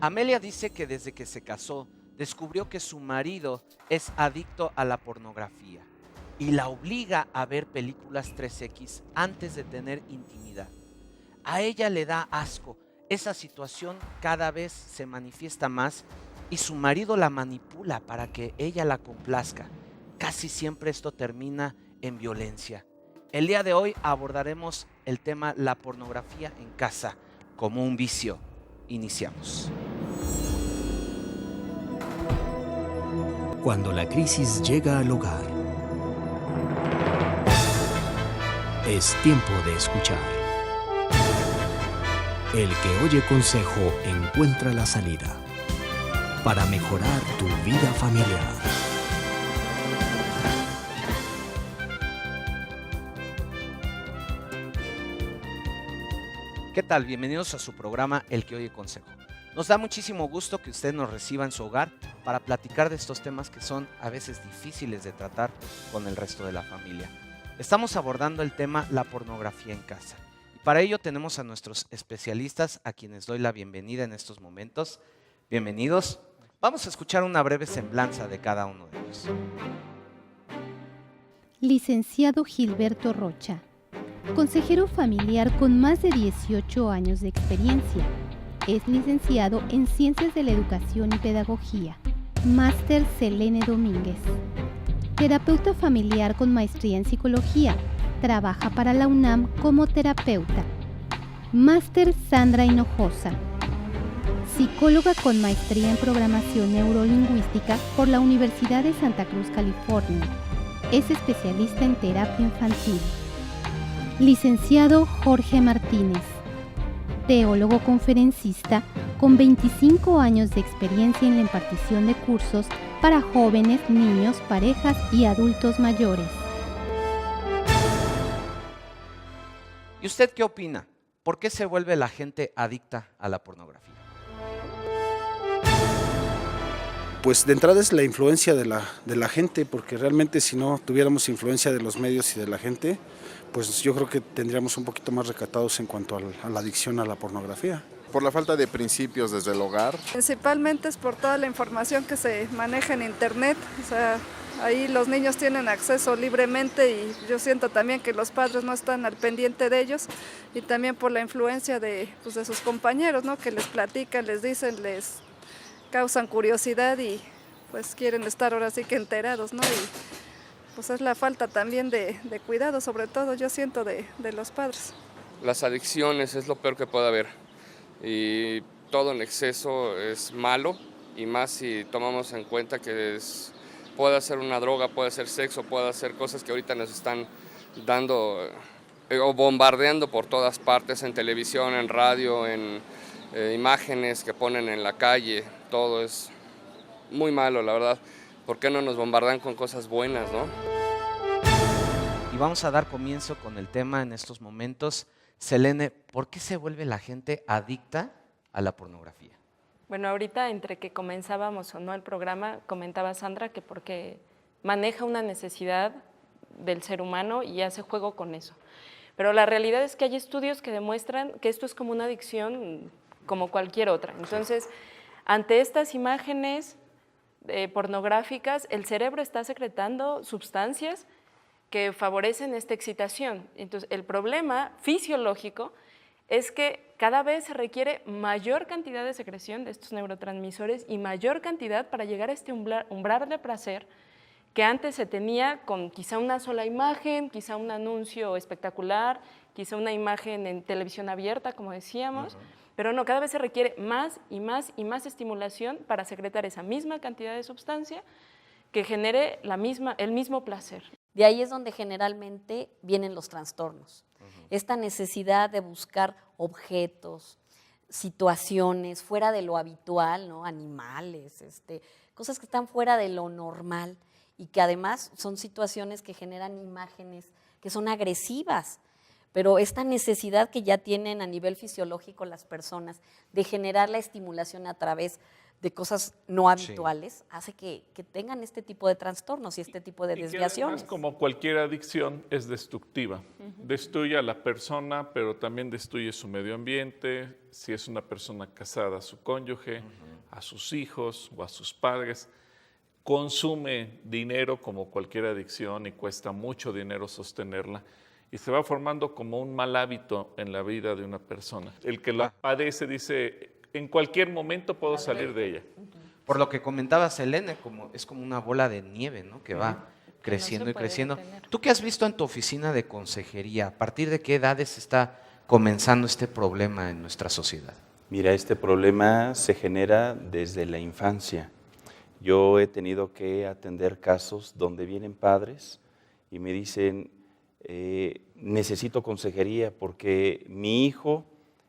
Amelia dice que desde que se casó, descubrió que su marido es adicto a la pornografía y la obliga a ver películas 3X antes de tener intimidad. A ella le da asco, esa situación cada vez se manifiesta más y su marido la manipula para que ella la complazca. Casi siempre esto termina en violencia. El día de hoy abordaremos el tema la pornografía en casa como un vicio. Iniciamos. Cuando la crisis llega al hogar, es tiempo de escuchar. El que oye consejo encuentra la salida para mejorar tu vida familiar. ¿Qué tal? Bienvenidos a su programa El que oye consejo. Nos da muchísimo gusto que usted nos reciba en su hogar para platicar de estos temas que son a veces difíciles de tratar con el resto de la familia. Estamos abordando el tema la pornografía en casa. Y para ello tenemos a nuestros especialistas a quienes doy la bienvenida en estos momentos. Bienvenidos. Vamos a escuchar una breve semblanza de cada uno de ellos. Licenciado Gilberto Rocha, consejero familiar con más de 18 años de experiencia. Es licenciado en Ciencias de la Educación y Pedagogía. Máster Selene Domínguez. Terapeuta familiar con maestría en Psicología. Trabaja para la UNAM como terapeuta. Máster Sandra Hinojosa. Psicóloga con maestría en Programación Neurolingüística por la Universidad de Santa Cruz, California. Es especialista en terapia infantil. Licenciado Jorge Martínez, teólogo conferencista con 25 años de experiencia en la impartición de cursos para jóvenes, niños, parejas y adultos mayores. ¿Y usted qué opina? ¿Por qué se vuelve la gente adicta a la pornografía? Pues de entrada es la influencia de la gente, porque realmente si no tuviéramos influencia de los medios y de la gente, pues yo creo que tendríamos un poquito más recatados en cuanto a la adicción a la pornografía. Por la falta de principios desde el hogar. Principalmente es por toda la información que se maneja en internet, o sea, ahí los niños tienen acceso libremente y yo siento también que los padres no están al pendiente de ellos y también por la influencia de sus compañeros, ¿no? Que les platican, les dicen, les causan curiosidad y pues quieren estar ahora sí que enterados, ¿no? Y pues es la falta también de cuidado, sobre todo yo siento de los padres. Las adicciones es lo peor que puede haber y todo en exceso es malo y más si tomamos en cuenta que puede ser una droga, puede ser sexo, puede ser cosas que ahorita nos están dando o bombardeando por todas partes, en televisión, en radio, en imágenes que ponen en la calle. Todo es muy malo, la verdad. ¿Por qué no nos bombardean con cosas buenas, no? Y vamos a dar comienzo con el tema en estos momentos. Selene, ¿por qué se vuelve la gente adicta a la pornografía? Bueno, ahorita entre que comenzábamos o no el programa, comentaba Sandra que porque maneja una necesidad del ser humano y hace juego con eso. Pero la realidad es que hay estudios que demuestran que esto es como una adicción como cualquier otra. Entonces, ante estas imágenes pornográficas, el cerebro está secretando sustancias que favorecen esta excitación. Entonces, el problema fisiológico es que cada vez se requiere mayor cantidad de secreción de estos neurotransmisores y mayor cantidad para llegar a este umbral de placer que antes se tenía con quizá una sola imagen, quizá un anuncio espectacular, quizá una imagen en televisión abierta, como decíamos. Pero no, cada vez se requiere más y más y más estimulación para secretar esa misma cantidad de sustancia que genere el mismo placer. De ahí es donde generalmente vienen los trastornos. Esta necesidad de buscar objetos, situaciones fuera de lo habitual, ¿no? Animales, cosas que están fuera de lo normal y que además son situaciones que generan imágenes que son agresivas. Pero esta necesidad que ya tienen a nivel fisiológico las personas de generar la estimulación a través de cosas no habituales, hace que tengan este tipo de trastornos y este tipo de desviaciones. Además, como cualquier adicción, es destructiva. Destruye a la persona, pero también destruye su medio ambiente, si es una persona casada, a su cónyuge, a sus hijos o a sus padres. Consume dinero como cualquier adicción y cuesta mucho dinero sostenerla. Y se va formando como un mal hábito en la vida de una persona. El que lo padece dice, en cualquier momento puedo salir de ella. Por lo que comentaba Selene, es como una bola de nieve, ¿no? Que va creciendo y creciendo. ¿Tú qué has visto en tu oficina de consejería? ¿A partir de qué edades está comenzando este problema en nuestra sociedad? Mira, este problema se genera desde la infancia. Yo he tenido que atender casos donde vienen padres y me dicen, necesito consejería porque mi hijo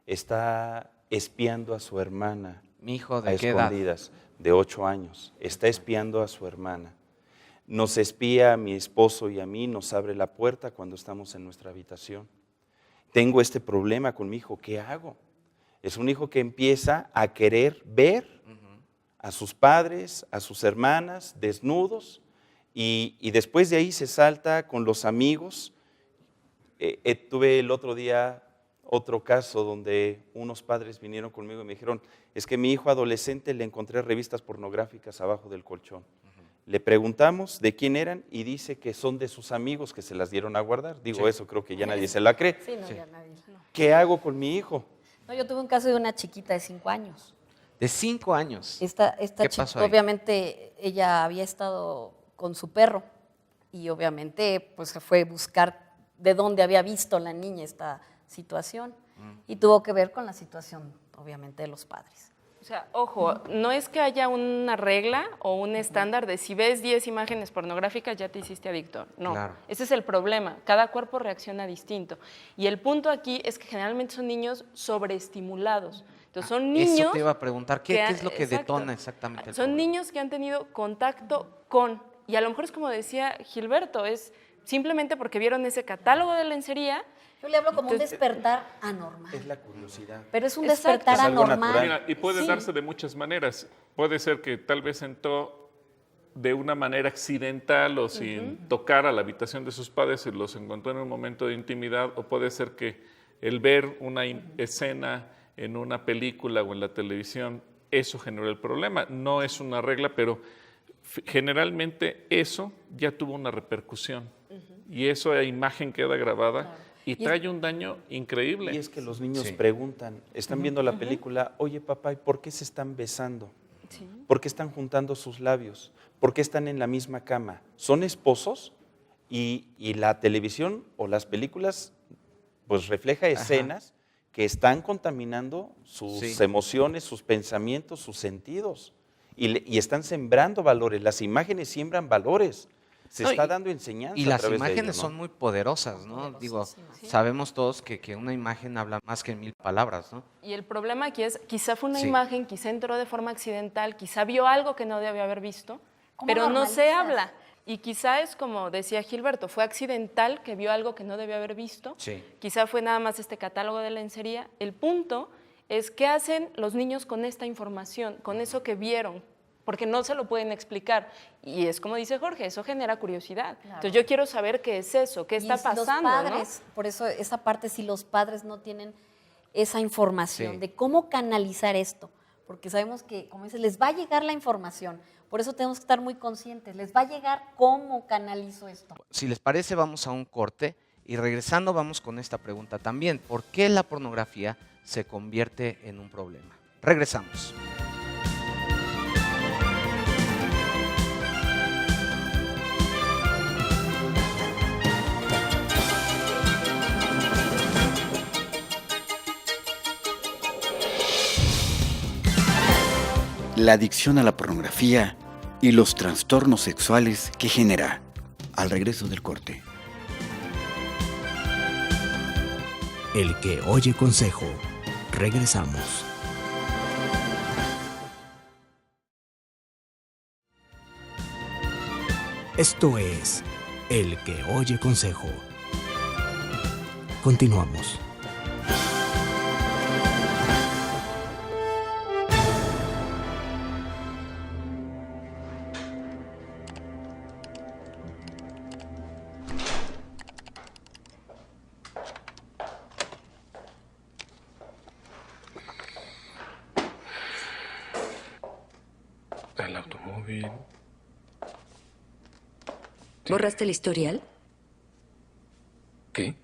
está espiando a su hermana. ¿Mi hijo de a qué edad? escondidas, de 8 años. Está espiando a su hermana. Nos espía a mi esposo y a mí, nos abre la puerta cuando estamos en nuestra habitación. Tengo este problema con mi hijo, ¿qué hago? Es un hijo que empieza a querer ver a sus padres, a sus hermanas desnudos y después de ahí se salta con los amigos. Tuve el otro día otro caso donde unos padres vinieron conmigo y me dijeron, es que mi hijo adolescente le encontré revistas pornográficas abajo del colchón. Le preguntamos de quién eran y dice que son de sus amigos que se las dieron a guardar. Digo, eso creo que ya nadie se la cree. Sí, no, ya nadie. No. ¿Qué hago con mi hijo? No, yo tuve un caso de una chiquita de 5 años. ¿De 5 años? Esta ¿Qué chiquita, pasó ahí? obviamente, ella había estado con su perro y obviamente pues se fue a buscar de dónde había visto la niña esta situación y tuvo que ver con la situación, obviamente, de los padres. O sea, ojo, no es que haya una regla o un estándar de si ves 10 imágenes pornográficas ya te hiciste adicto. No, Claro. Ese es el problema. Cada cuerpo reacciona distinto. Y el punto aquí es que generalmente son niños sobreestimulados. Entonces son niños... Eso te iba a preguntar, ¿qué es lo que exacto, detona exactamente el Son problema? niños que han tenido contacto con, y a lo mejor es como decía Gilberto, es simplemente porque vieron ese catálogo de lencería. Yo le hablo como un despertar anormal. Es la curiosidad. Pero es un Exacto. despertar Es algo anormal. natural. Mira, y puede Sí. darse de muchas maneras. Puede ser que tal vez entró de una manera accidental o sin tocar a la habitación de sus padres y los encontró en un momento de intimidad, o puede ser que el ver una escena en una película o en la televisión, eso generó el problema. No es una regla, pero generalmente eso ya tuvo una repercusión y esa imagen queda grabada. Claro. Y trae un daño increíble. Y es que los niños Sí. preguntan, están viendo la película, oye papá, ¿y por qué se están besando? Sí. ¿Por qué están juntando sus labios? ¿Por qué están en la misma cama? ¿Son esposos? Y la televisión o las películas pues refleja escenas que están contaminando sus emociones, sus pensamientos, sus sentidos. Y están sembrando valores, las imágenes siembran valores. Se está dando enseñanza. Y a las través de imágenes ello, ¿no? son muy poderosas, ¿no? Digo, Poderosísimas. sabemos todos que una imagen habla más que 1000 palabras, ¿no? Y el problema aquí es, quizá fue una Sí. imagen, quizá entró de forma accidental, quizá vio algo que no debía haber visto, ¿Cómo pero no se normalizas? habla. Y quizá es como decía Gilberto, fue accidental que vio algo que no debió haber visto, Sí. quizá fue nada más este catálogo de lencería. El punto es qué hacen los niños con esta información, con eso que vieron, porque no se lo pueden explicar. Y es como dice Jorge, eso genera curiosidad. Claro. Entonces yo quiero saber qué es eso, qué Y está si los pasando, padres, por eso esa parte, si los padres no tienen esa información Sí. de cómo canalizar esto, porque sabemos que, como dices, les va a llegar la información, por eso tenemos que estar muy conscientes, les va a llegar cómo canalizo esto. Si les parece, vamos a un corte y regresando vamos con esta pregunta también. ¿Por qué la pornografía se convierte en un problema? Regresamos. La adicción a la pornografía y los trastornos sexuales que genera. Al regreso del corte. El que oye consejo. Regresamos. Esto es El que oye consejo. Continuamos. bien. ¿Borraste el historial? ¿Qué?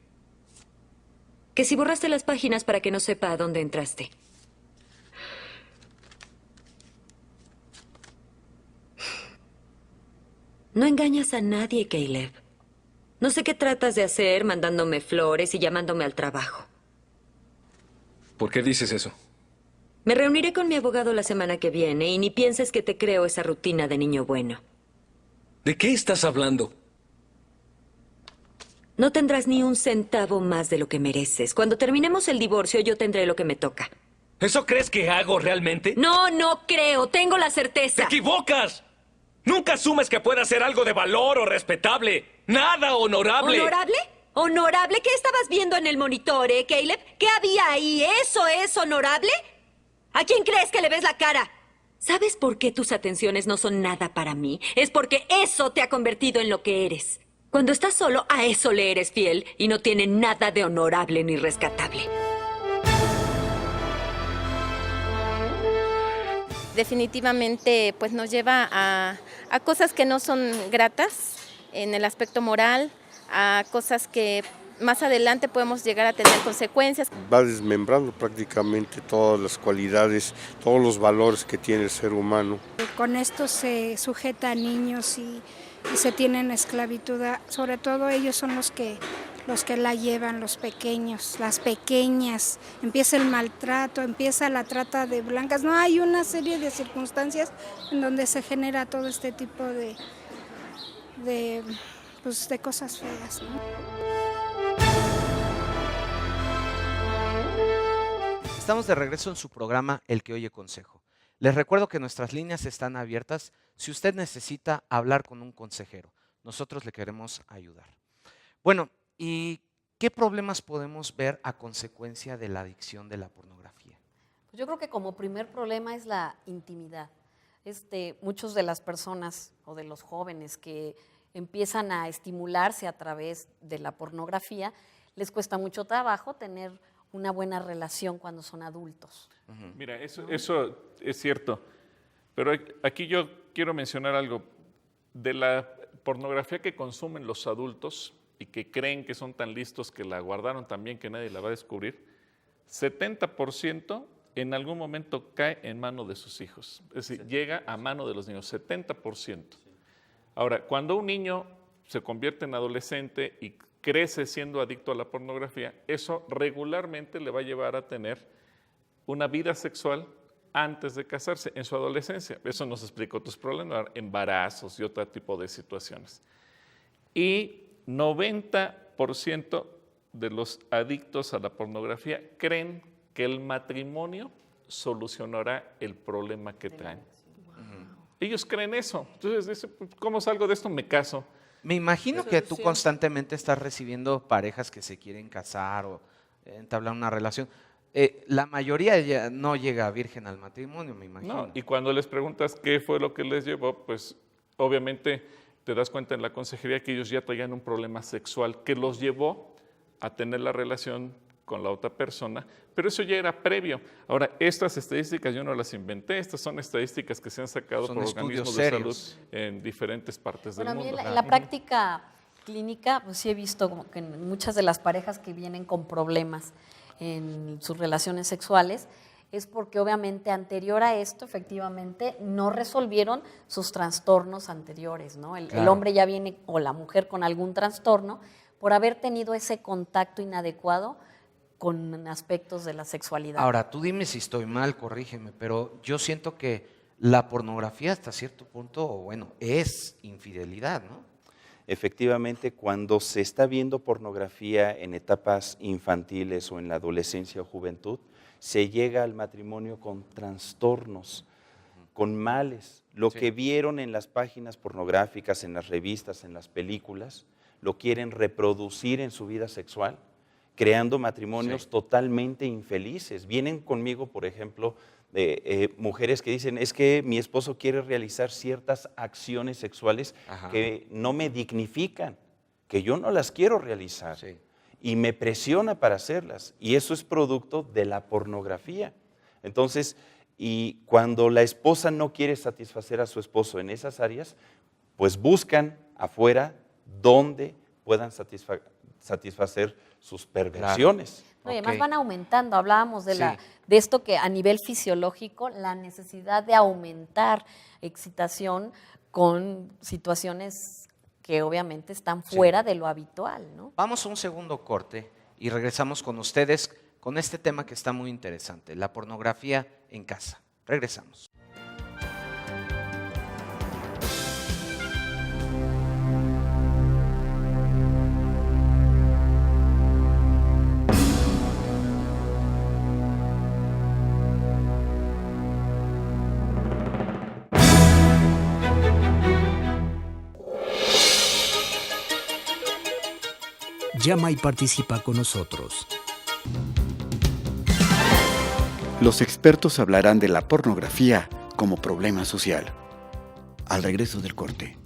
Que si borraste las páginas para que no sepa a dónde entraste. No engañas a nadie, Caleb. No sé qué tratas de hacer mandándome flores y llamándome al trabajo. ¿Por qué dices eso? Me reuniré con mi abogado la semana que viene y ni pienses que te creo esa rutina de niño bueno. ¿De qué estás hablando? No tendrás ni un centavo más de lo que mereces. Cuando terminemos el divorcio, yo tendré lo que me toca. ¿Eso crees que hago realmente? No, no creo. Tengo la certeza. ¡Te equivocas! Nunca asumes que pueda ser algo de valor o respetable. ¡Nada honorable! ¿Honorable? ¿Honorable? ¿Qué estabas viendo en el monitor, Caleb? ¿Qué había ahí? ¿Eso es honorable? ¿A quién crees que le ves la cara? ¿Sabes por qué tus atenciones no son nada para mí? Es porque eso te ha convertido en lo que eres. Cuando estás solo, a eso le eres fiel y no tiene nada de honorable ni rescatable. Definitivamente pues nos lleva a cosas que no son gratas en el aspecto moral, a cosas que más adelante podemos llegar a tener consecuencias. Va desmembrando prácticamente todas las cualidades, todos los valores que tiene el ser humano. Con esto se sujeta a niños y se tienen esclavitud, sobre todo ellos son los que la llevan, los pequeños, las pequeñas. Empieza el maltrato, empieza la trata de blancas. No, hay una serie de circunstancias en donde se genera todo este tipo de cosas feas, ¿no? Estamos de regreso en su programa El que oye consejo. Les recuerdo que nuestras líneas están abiertas si usted necesita hablar con un consejero. Nosotros le queremos ayudar. Bueno, ¿y qué problemas podemos ver a consecuencia de la adicción de la pornografía? Yo creo que como primer problema es la intimidad. Muchos de las personas o de los jóvenes que empiezan a estimularse a través de la pornografía, les cuesta mucho trabajo tener una buena relación cuando son adultos. Mira, eso es cierto, pero aquí yo quiero mencionar algo. De la pornografía que consumen los adultos y que creen que son tan listos que la guardaron tan bien que nadie la va a descubrir, 70% en algún momento cae en mano de sus hijos. Es decir, llega a mano de los niños, 70%. Ahora, cuando un niño se convierte en adolescente y crece siendo adicto a la pornografía, eso regularmente le va a llevar a tener una vida sexual antes de casarse, en su adolescencia. Eso nos explicó tus problemas, embarazos y otro tipo de situaciones. Y 90% de los adictos a la pornografía creen que el matrimonio solucionará el problema que traen. Ellos creen eso. Entonces dicen, ¿cómo salgo de esto? Me caso. Me imagino que tú constantemente estás recibiendo parejas que se quieren casar o entablar una relación. La mayoría ya no llega virgen al matrimonio, me imagino. No, y cuando les preguntas qué fue lo que les llevó, pues obviamente te das cuenta en la consejería que ellos ya traían un problema sexual que los llevó a tener la relación con la otra persona, pero eso ya era previo. Ahora, estas estadísticas yo no las inventé, estas son estadísticas que se han sacado por organismos de salud en diferentes partes del mundo. En la práctica clínica, pues sí he visto como que en muchas de las parejas que vienen con problemas en sus relaciones sexuales, es porque obviamente anterior a esto, efectivamente, no resolvieron sus trastornos anteriores, ¿no? El hombre ya viene, o la mujer, con algún trastorno por haber tenido ese contacto inadecuado con aspectos de la sexualidad. Ahora, tú dime si estoy mal, corrígeme, pero yo siento que la pornografía hasta cierto punto, bueno, es infidelidad, ¿no? Efectivamente, cuando se está viendo pornografía en etapas infantiles o en la adolescencia o juventud, se llega al matrimonio con trastornos, con males. Lo que vieron en las páginas pornográficas, en las revistas, en las películas, lo quieren reproducir en su vida sexual, creando matrimonios totalmente infelices. Vienen conmigo, por ejemplo, mujeres que dicen, es que mi esposo quiere realizar ciertas acciones sexuales que no me dignifican, que yo no las quiero realizar, y me presiona para hacerlas, y eso es producto de la pornografía. Entonces, Y cuando la esposa no quiere satisfacer a su esposo en esas áreas, pues buscan afuera donde puedan satisfacer sus perversiones. No, y además van aumentando, hablábamos de esto que a nivel fisiológico, la necesidad de aumentar excitación con situaciones que obviamente están fuera de lo habitual, ¿no? Vamos a un segundo corte y regresamos con ustedes con este tema que está muy interesante, la pornografía en casa. Regresamos. Llama y participa con nosotros. Los expertos hablarán de la pornografía como problema social. Al regreso del corte.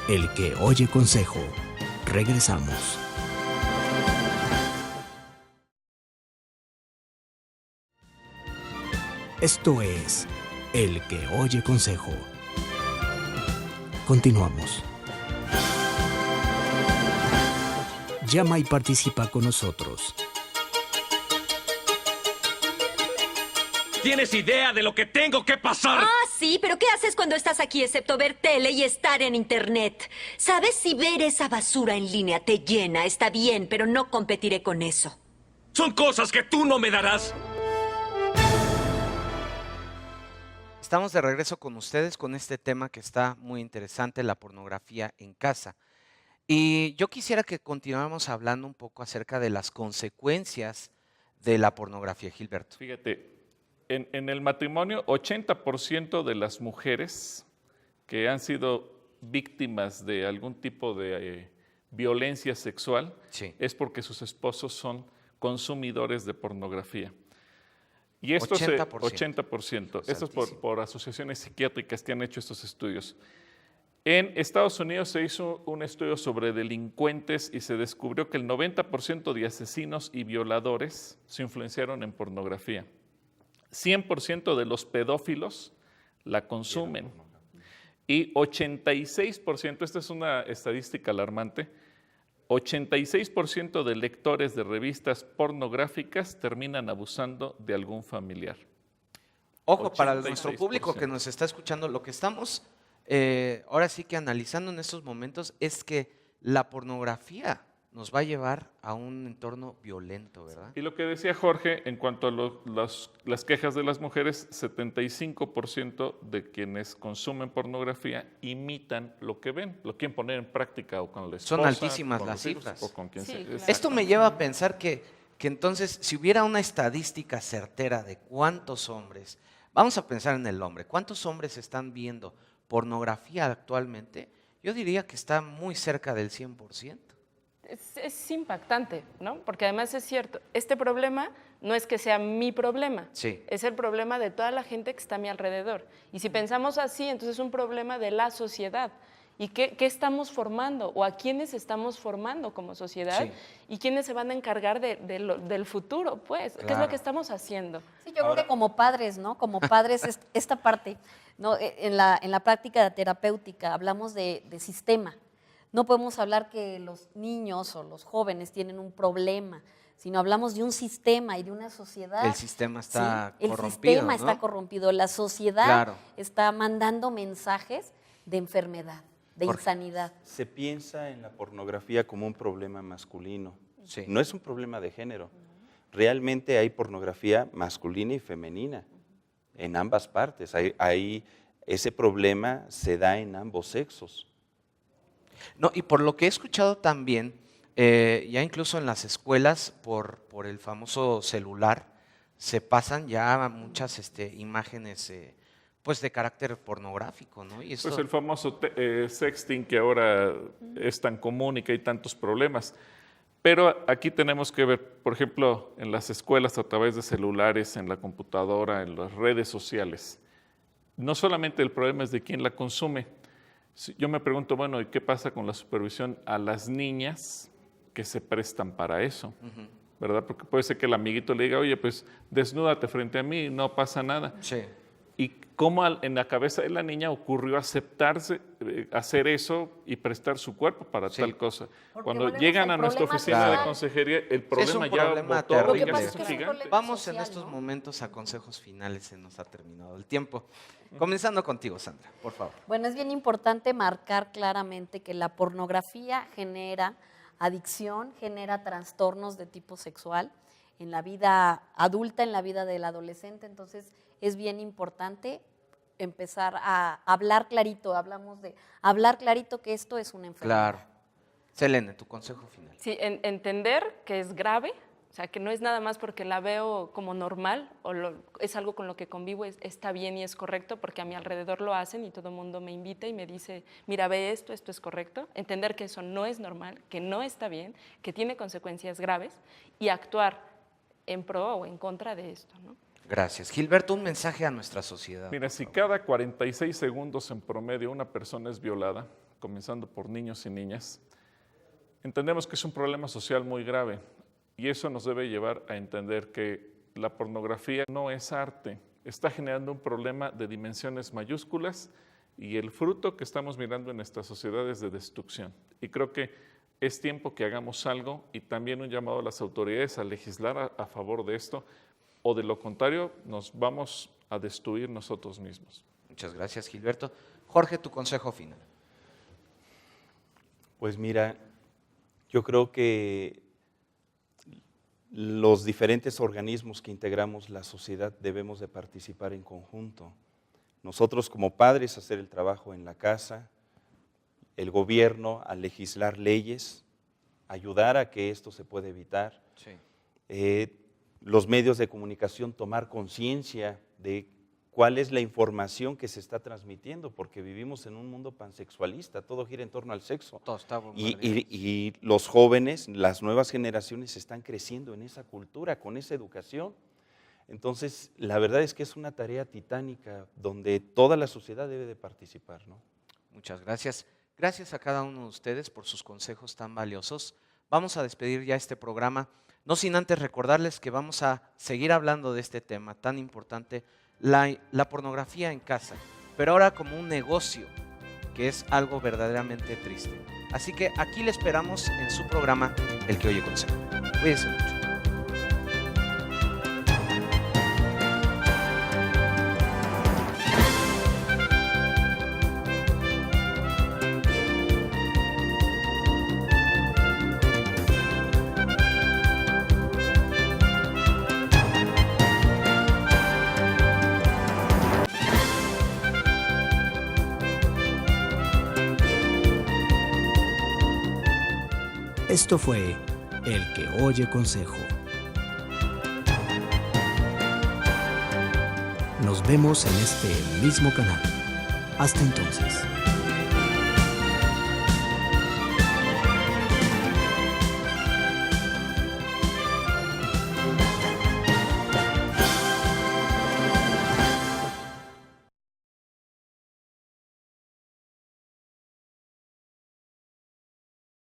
El que oye consejo. Regresamos. Esto es El que oye consejo. Continuamos. Llama y participa con nosotros. ¿Tienes idea de lo que tengo que pasar? Ah, sí, pero ¿qué haces cuando estás aquí excepto ver tele y estar en internet? ¿Sabes? Si ver esa basura en línea te llena, está bien, pero no competiré con eso. Son cosas que tú no me darás. Estamos de regreso con ustedes con este tema que está muy interesante, la pornografía en casa. Y yo quisiera que continuáramos hablando un poco acerca de las consecuencias de la pornografía, Gilberto. Fíjate, en el matrimonio, 80% de las mujeres que han sido víctimas de algún tipo de violencia sexual es porque sus esposos son consumidores de pornografía. Y esto 80%. Esto es por asociaciones psiquiátricas que han hecho estos estudios. En Estados Unidos se hizo un estudio sobre delincuentes y se descubrió que el 90% de asesinos y violadores se influenciaron en pornografía. 100% de los pedófilos la consumen. Y 86%, esta es una estadística alarmante, 86% de lectores de revistas pornográficas terminan abusando de algún familiar. Ojo, para nuestro público que nos está escuchando, lo que estamos ahora sí que analizando en estos momentos es que la pornografía nos va a llevar a un entorno violento, ¿verdad? Y lo que decía Jorge, en cuanto a las quejas de las mujeres, 75% de quienes consumen pornografía imitan lo que ven, lo quieren poner en práctica o con la esposa. Son altísimas las cifras. O con quien sea. Claro. Esto me lleva a pensar que entonces, si hubiera una estadística certera de cuántos hombres, vamos a pensar en el hombre, ¿cuántos hombres están viendo pornografía actualmente? Yo diría que está muy cerca del 100%. Es impactante, ¿no? Porque además es cierto, este problema no es que sea mi problema, es el problema de toda la gente que está a mi alrededor. Y si pensamos así, entonces es un problema de la sociedad. ¿Y qué estamos formando? ¿O a quiénes estamos formando como sociedad? ¿Y quiénes se van a encargar del futuro? Pues, ¿qué es lo que estamos haciendo? Sí, yo creo que como padres, ¿no? Como padres, esta parte, ¿no? En la práctica terapéutica hablamos de sistema. No podemos hablar que los niños o los jóvenes tienen un problema, sino hablamos de un sistema y de una sociedad. El sistema está corrompido, el sistema está corrompido, la sociedad está mandando mensajes de enfermedad, de insanidad. Se piensa en la pornografía como un problema masculino. No es un problema de género. Realmente hay pornografía masculina y femenina en ambas partes. Ese problema se da en ambos sexos. No, y por lo que he escuchado también, ya incluso en las escuelas, por el famoso celular, se pasan ya muchas imágenes pues de carácter pornográfico, ¿no? Y esto... Pues el famoso sexting que ahora es tan común y que hay tantos problemas. Pero aquí tenemos que ver, por ejemplo, en las escuelas a través de celulares, en la computadora, en las redes sociales. No solamente el problema es de quién la consume. Yo me pregunto, bueno, ¿y qué pasa con la supervisión a las niñas que se prestan para eso? ¿verdad? Porque puede ser que el amiguito le diga, oye, pues desnúdate frente a mí, no pasa nada. Sí. Y cómo en la cabeza de la niña ocurrió aceptarse, hacer eso y prestar su cuerpo para tal cosa. Porque Cuando volvemos llegan al a nuestra problema oficina de social. consejería, el Es problema un ya problema botó terrible. y ya pasa se es que está es un gigante. problema Vamos social, en estos ¿no? momentos a consejos finales, se nos ha terminado el tiempo. Comenzando contigo, Sandra, por favor. Bueno, es bien importante marcar claramente que la pornografía genera adicción, genera trastornos de tipo sexual en la vida adulta, en la vida del adolescente. Entonces, es bien importante empezar a hablar clarito. Hablamos de hablar clarito que esto es una enfermedad. Claro. Selene, tu consejo final. Sí, entender que es grave, o sea, que no es nada más porque la veo como normal o es algo con lo que convivo, está bien y es correcto, porque a mi alrededor lo hacen y todo el mundo me invita y me dice, mira, ve esto es correcto. Entender que eso no es normal, que no está bien, que tiene consecuencias graves y actuar en pro o en contra de esto, ¿no? Gracias. Gilberto, un mensaje a nuestra sociedad. Mira, si cada 46 segundos en promedio una persona es violada, comenzando por niños y niñas, entendemos que es un problema social muy grave y eso nos debe llevar a entender que la pornografía no es arte, está generando un problema de dimensiones mayúsculas y el fruto que estamos mirando en nuestra sociedad es de destrucción. Y creo que es tiempo que hagamos algo y también un llamado a las autoridades a legislar a favor de esto, o de lo contrario nos vamos a destruir nosotros mismos. Muchas gracias, Gilberto. Jorge, tu consejo final. Pues mira, yo creo que los diferentes organismos que integramos la sociedad debemos de participar en conjunto. Nosotros como padres hacer el trabajo en la casa, el gobierno a legislar leyes, ayudar a que esto se pueda evitar. Sí. Los medios de comunicación tomar conciencia de cuál es la información que se está transmitiendo, porque vivimos en un mundo pansexualista, todo gira en torno al sexo. Todo está y los jóvenes, las nuevas generaciones están creciendo en esa cultura, con esa educación. Entonces, la verdad es que es una tarea titánica donde toda la sociedad debe de participar, ¿no? Muchas gracias. Gracias a cada uno de ustedes por sus consejos tan valiosos. Vamos a despedir ya este programa, no sin antes recordarles que vamos a seguir hablando de este tema tan importante, la pornografía en casa, pero ahora como un negocio, que es algo verdaderamente triste. Así que aquí le esperamos en su programa, El que oye consejo. Cuídense mucho. Esto fue El que oye consejo. Nos vemos en este mismo canal. Hasta entonces.